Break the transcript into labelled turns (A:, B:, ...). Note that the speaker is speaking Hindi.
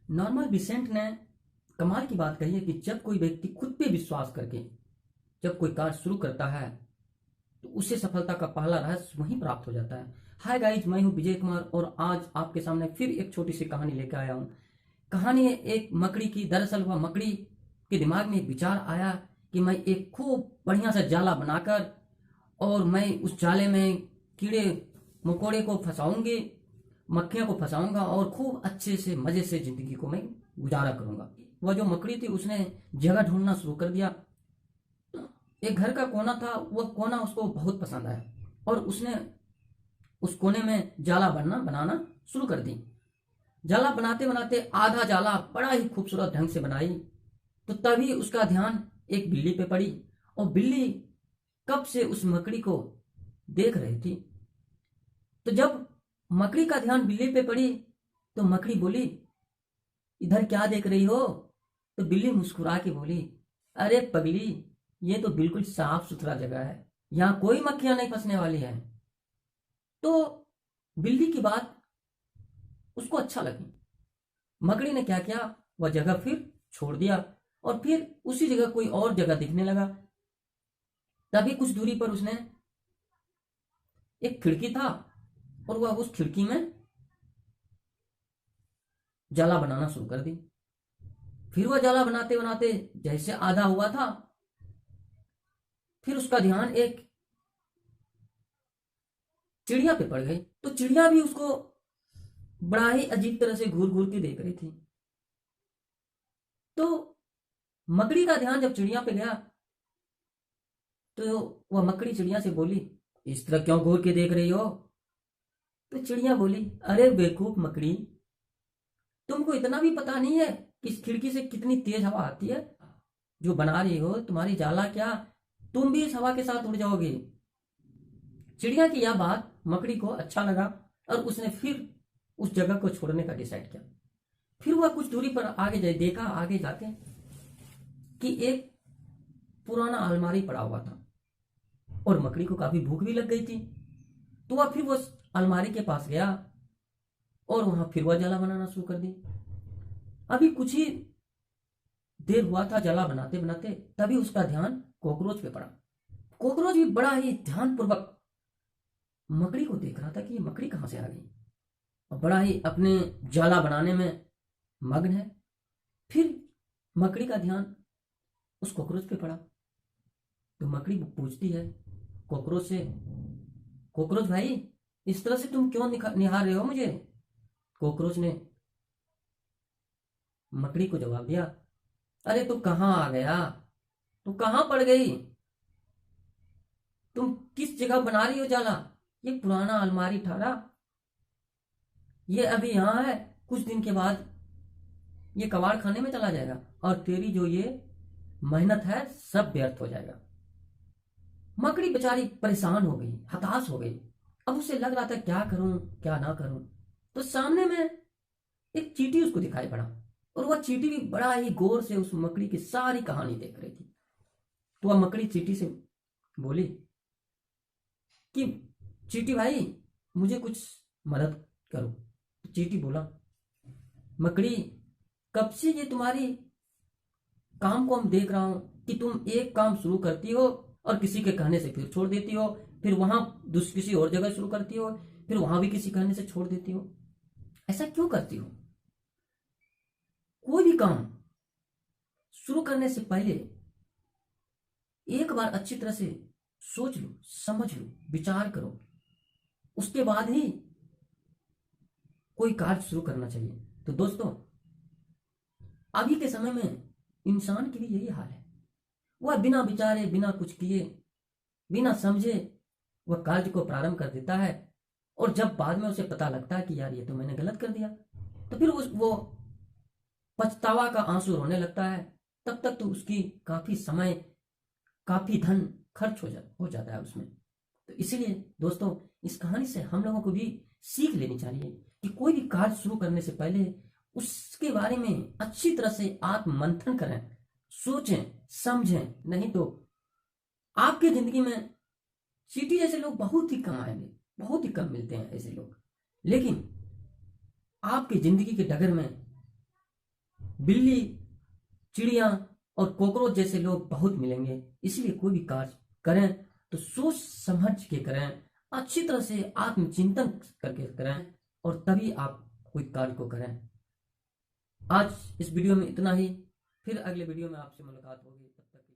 A: नॉर्मन विसेंट ने कमाल की बात कही है कि जब कोई व्यक्ति खुद पे विश्वास करके जब कोई कार्य शुरू करता है तो उसे सफलता का पहला रहस्य वहीं प्राप्त हो जाता है। हाय गाइज, मैं हूं विजय कुमार और आज आपके सामने फिर एक छोटी सी कहानी लेकर आया हूं। कहानी है एक मकड़ी की। दरअसल वह मकड़ी के दिमाग में एक विचार आया कि मैं एक खूब बढ़िया सा जाला बनाकर और मैं उस जाले में कीड़े मकोड़े को फंसाऊंगी, मक्खियों को फंसाऊंगा और खूब अच्छे से मजे से जिंदगी को मैं गुजारा करूंगा। वह जो मकड़ी थी उसने जगह ढूंढना शुरू कर दिया। एक घर का कोना था, वह कोना उसको बहुत पसंद आया और उसने उस कोने में जाला बनाना शुरू कर दी। जाला बनाते बनाते आधा जाला बड़ा ही खूबसूरत ढंग से बनाई तो तभी उसका ध्यान एक बिल्ली पे पड़ी और बिल्ली कब से उस मकड़ी को देख रही थी। तो जब मकड़ी का ध्यान बिल्ली पे पड़ी तो मकड़ी बोली, इधर क्या देख रही हो? तो बिल्ली मुस्कुरा के बोली, अरे पगली, ये तो बिल्कुल साफ सुथरा जगह है, यहाँ कोई मक्खियां नहीं फंसने वाली है। तो बिल्ली की बात उसको अच्छा लगी। मकड़ी ने क्या किया, वह जगह फिर छोड़ दिया और फिर उसी जगह कोई और जगह दिखने लगा। तभी कुछ दूरी पर उसने एक खिड़की था और वह उस खिड़की में जाला बनाना शुरू कर दी। फिर वह जाला बनाते बनाते जैसे आधा हुआ था, फिर उसका ध्यान एक चिड़िया पे पड़ गई। तो चिड़िया भी उसको बड़ा ही अजीब तरह से घूर घूर के देख रही थी। तो मकड़ी का ध्यान जब चिड़िया पे गया तो वह मकड़ी चिड़िया से बोली, इस तरह क्यों घूर के देख रही हो? तो चिड़िया बोली, अरे बेवकूफ मकड़ी, तुमको इतना भी पता नहीं है कि इस खिड़की से कितनी तेज हवा आती है? जो बना रही हो तुम्हारी जाला, क्या तुम भी इस हवा के साथ उड़ जाओगे? चिड़िया की यह बात मकड़ी को अच्छा लगा और उसने फिर उस जगह को छोड़ने का डिसाइड किया। फिर वह कुछ दूरी पर आगे जाए, देखा आगे जाके कि एक पुराना अलमारी पड़ा हुआ था और मकड़ी को काफी भूख भी लग गई थी। तो वह फिर वो अलमारी के पास गया और वहां फिर वह जाला बनाना शुरू कर दी। अभी कुछ ही देर हुआ था जाला बनाते बनाते, तभी उसका ध्यान कॉकरोच पे पड़ा। कॉकरोच भी बड़ा ही ध्यानपूर्वक मकड़ी को देख रहा था कि ये मकड़ी कहां से आ गई और बड़ा ही अपने जाला बनाने में मग्न है। फिर मकड़ी का ध्यान उस कॉकरोच पे पड़ा तो मकड़ी पूछती है कॉकरोच से, कॉकरोच भाई, इस तरह से तुम क्यों निहार रहे हो मुझे? कॉकरोच ने मकड़ी को जवाब दिया, अरे तू कहाँ आ गया, तू कहाँ पड़ गई, तुम किस जगह बना रही हो जाला? ये पुराना अलमारी ठारा, ये अभी यहाँ है, कुछ दिन के बाद ये कबाड़ खाने में चला जाएगा और तेरी जो ये मेहनत है सब व्यर्थ हो जाएगा। मकड़ी बेचारी परेशान हो गई, हताश हो गई। अब उसे लग रहा था क्या करूं क्या ना करूं। तो सामने में एक चींटी उसको दिखाई पड़ा और वह चींटी भी बड़ा ही गौर से उस मकड़ी की सारी कहानी देख रही थी। तो वह मकड़ी चींटी से बोली कि चींटी भाई, मुझे कुछ मदद करो। तो चींटी बोला, मकड़ी, कब से ये तुम्हारी काम को हम देख रहा हूं कि तुम एक काम शुरू करती हो और किसी के कहने से फिर छोड़ देती हो, फिर वहां किसी और जगह शुरू करती हो, फिर वहां भी किसी कहने से छोड़ देती हो। ऐसा क्यों करती हो? कोई भी काम शुरू करने से पहले एक बार अच्छी तरह से सोच लो, समझ लो, विचार करो, उसके बाद ही कोई कार्य शुरू करना चाहिए। तो दोस्तों, अभी के समय में इंसान की भी यही हाल है। वह बिना विचारे, बिना कुछ किए, बिना समझे वह कार्य को प्रारंभ कर देता है और जब बाद में उसे पता लगता है कि यार ये तो मैंने गलत कर दिया, तो फिर वो पछतावा का आंसू रोने लगता है। तब तक तो उसकी काफी समय, काफी धन खर्च हो जाता है उसमें। तो इसीलिए दोस्तों, इस कहानी से हम लोगों को भी सीख लेनी चाहिए कि कोई भी कार्य शुरू करने से पहले उसके बारे में अच्छी तरह से आत्म मंथन करें, सोचें, समझें। नहीं तो आपकी जिंदगी में चींटी जैसे लोग बहुत ही कम आएंगे, बहुत ही कम मिलते हैं ऐसे लोग। लेकिन आपकी जिंदगी के डगर में बिल्ली, चिड़िया और कॉकरोच जैसे लोग बहुत मिलेंगे। इसलिए कोई भी कार्य करें तो सोच समझ के करें, अच्छी तरह से आत्मचिंतन करके करें, और तभी आप कोई कार्य को करें। आज इस वीडियो में इतना ही, फिर अगले वीडियो में आपसे मुलाकात होगी। तब तक के लिए